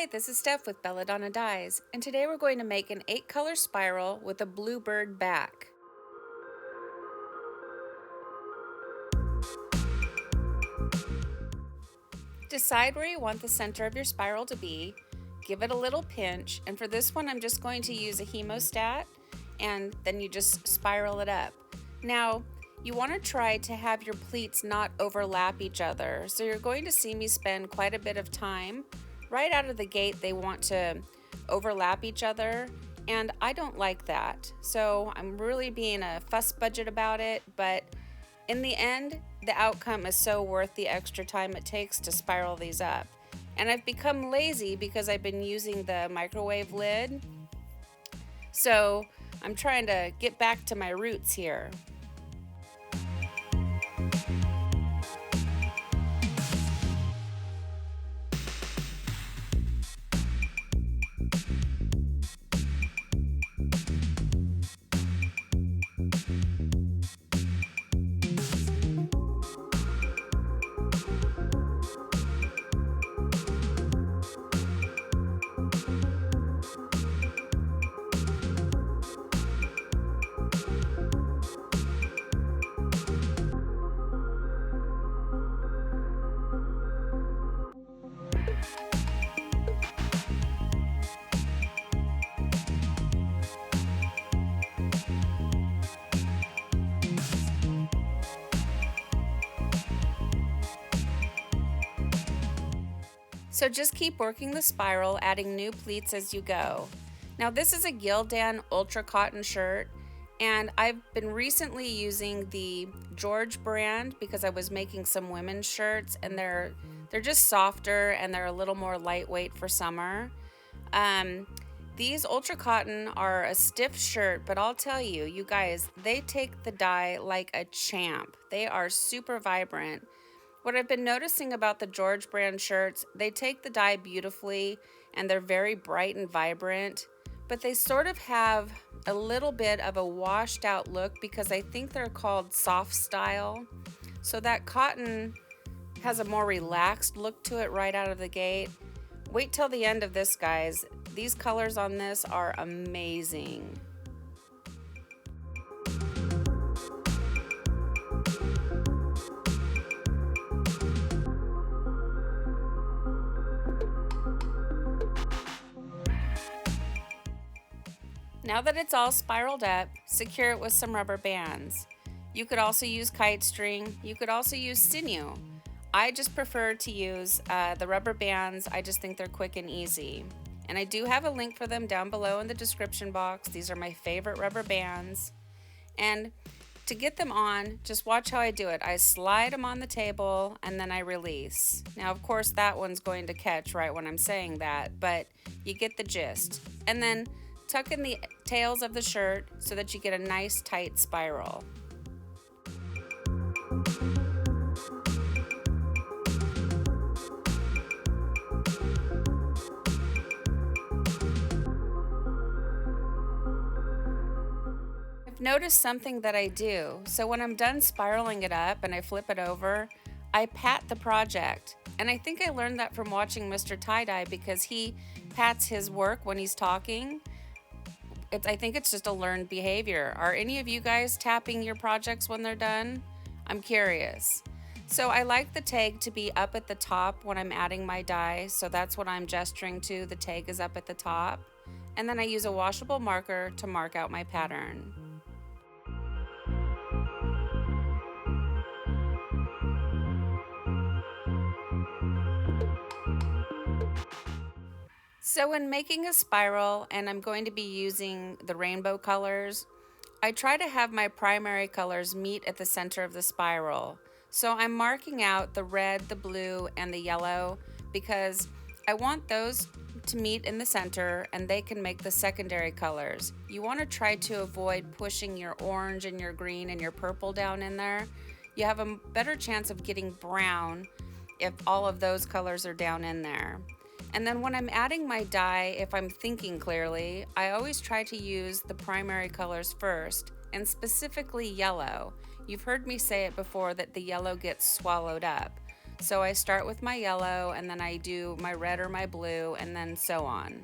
Hi, this is Steph with Belladonna Dyes, and today we're going to make an 8-color spiral with a bluebird back. Decide where you want the center of your spiral to be, give it a little pinch, and for this one I'm just going to use a hemostat, and then you just spiral it up. Now, you want to try to have your pleats not overlap each other, so you're going to see me spend quite a bit of time. Right out of the gate, they want to overlap each other, and I don't like that. So I'm really being a fuss budget about it, but in the end, the outcome is so worth the extra time it takes to spiral these up. And I've become lazy because I've been using the microwave lid. So I'm trying to get back to my roots here. So just keep working the spiral, adding new pleats as you go. Now this is a Gildan Ultra Cotton shirt, and I've been recently using the George brand because I was making some women's shirts, and they're just softer and they're a little more lightweight for summer. These Ultra Cotton are a stiff shirt, but I'll tell you, you guys, they take the dye like a champ. They are super vibrant. What I've been noticing about the George brand shirts, they take the dye beautifully and they're very bright and vibrant, but they sort of have a little bit of a washed out look because I think they're called soft style. So that cotton has a more relaxed look to it right out of the gate. Wait till the end of this, guys. These colors on this are amazing. Now that it's all spiraled up, secure it with some rubber bands. You could also use kite string. You could also use sinew. I just prefer to use the rubber bands. I just think they're quick and easy. And I do have a link for them down below in the description box. These are my favorite rubber bands. And to get them on, just watch how I do it. I slide them on the table and then I release. Now, of course, that one's going to catch right when I'm saying that, but you get the gist. And then tuck in the tails of the shirt so that you get a nice tight spiral. I've noticed something that I do. So when I'm done spiraling it up and I flip it over, I pat the project. And I think I learned that from watching Mr. Tie-Dye because he pats his work when he's talking. I think it's just a learned behavior. Are any of you guys tapping your projects when they're done? I'm curious. So I like the tag to be up at the top when I'm adding my dye, so that's what I'm gesturing to. The tag is up at the top. And then I use a washable marker to mark out my pattern. So when making a spiral, and I'm going to be using the rainbow colors, I try to have my primary colors meet at the center of the spiral. So I'm marking out the red, the blue, and the yellow because I want those to meet in the center and they can make the secondary colors. You want to try to avoid pushing your orange and your green and your purple down in there. You have a better chance of getting brown if all of those colors are down in there. And then when I'm adding my dye, if I'm thinking clearly, I always try to use the primary colors first, and specifically yellow. You've heard me say it before that the yellow gets swallowed up. So I start with my yellow, and then I do my red or my blue, and then so on.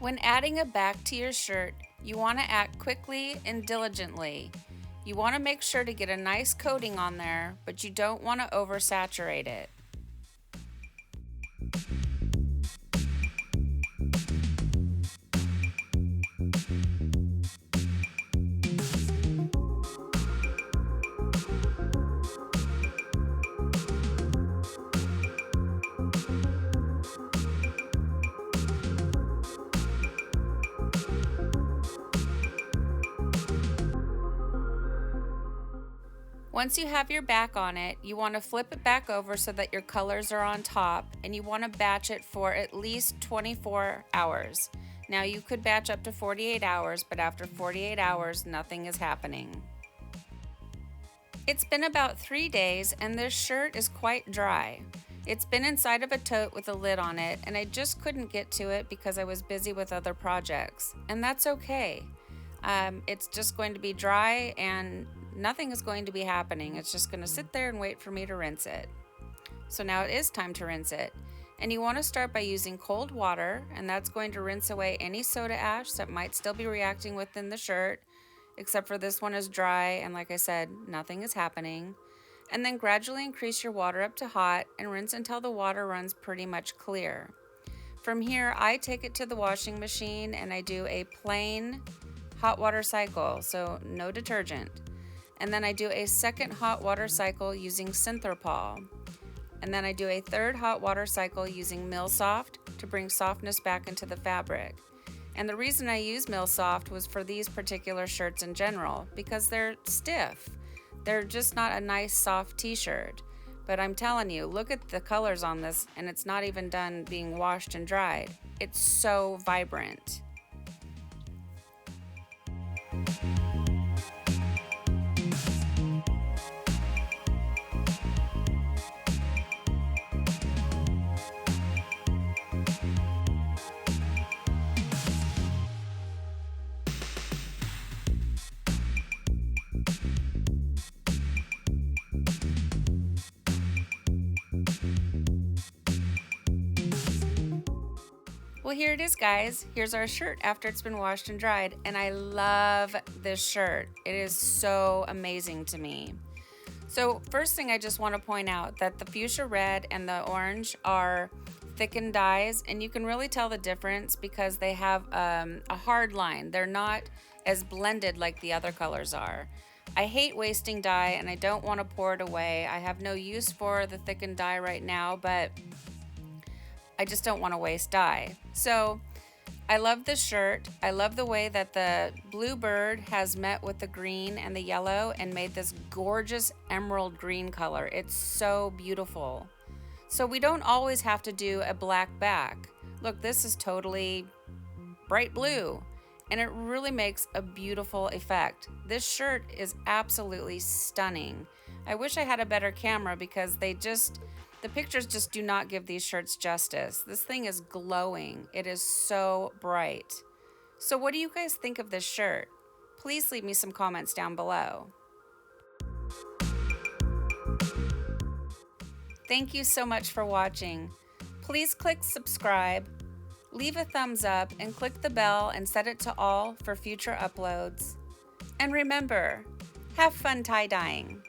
When adding a back to your shirt, you want to act quickly and diligently. You want to make sure to get a nice coating on there, but you don't want to oversaturate it. Once you have your back on it, you want to flip it back over so that your colors are on top, and you want to batch it for at least 24 hours. Now you could batch up to 48 hours, but after 48 hours, nothing is happening. It's been about 3 days and this shirt is quite dry. It's been inside of a tote with a lid on it, and I just couldn't get to it because I was busy with other projects, and that's okay. It's just going to be dry and nothing is going to be happening. It's just going to sit there and wait for me to rinse it. So now it is time to rinse it. And you want to start by using cold water, and that's going to rinse away any soda ash that might still be reacting within the shirt, except for this one is dry, and like I said, nothing is happening. And then gradually increase your water up to hot and rinse until the water runs pretty much clear. From here, I take it to the washing machine and I do a plain hot water cycle, so no detergent. And then I do a second hot water cycle using Synthropol. And then I do a third hot water cycle using Milsoft to bring softness back into the fabric. And the reason I use Milsoft was for these particular shirts in general, because they're stiff. They're just not a nice soft t-shirt. But I'm telling you, look at the colors on this, and it's not even done being washed and dried. It's so vibrant. Well, here it is, guys. Here's our shirt after it's been washed and dried, and I love this shirt. It is so amazing to me. So first thing I just want to point out that the fuchsia red and the orange are thickened dyes, and you can really tell the difference because they have a hard line. They're not as blended like the other colors are. I hate wasting dye and I don't want to pour it away. I have no use for the thickened dye right now, but I just don't want to waste dye. So I love this shirt. I love the way that the Bluebird has met with the green and the yellow and made this gorgeous emerald green color. It's so beautiful. So we don't always have to do a black back. Look, this is totally bright blue, and it really makes a beautiful effect. This shirt is absolutely stunning. I wish I had a better camera because the pictures just do not give these shirts justice. This thing is glowing. It is so bright. So what do you guys think of this shirt? Please leave me some comments down below. Thank you so much for watching. Please click subscribe, leave a thumbs up, and click the bell and set it to all for future uploads. And remember, have fun tie-dyeing.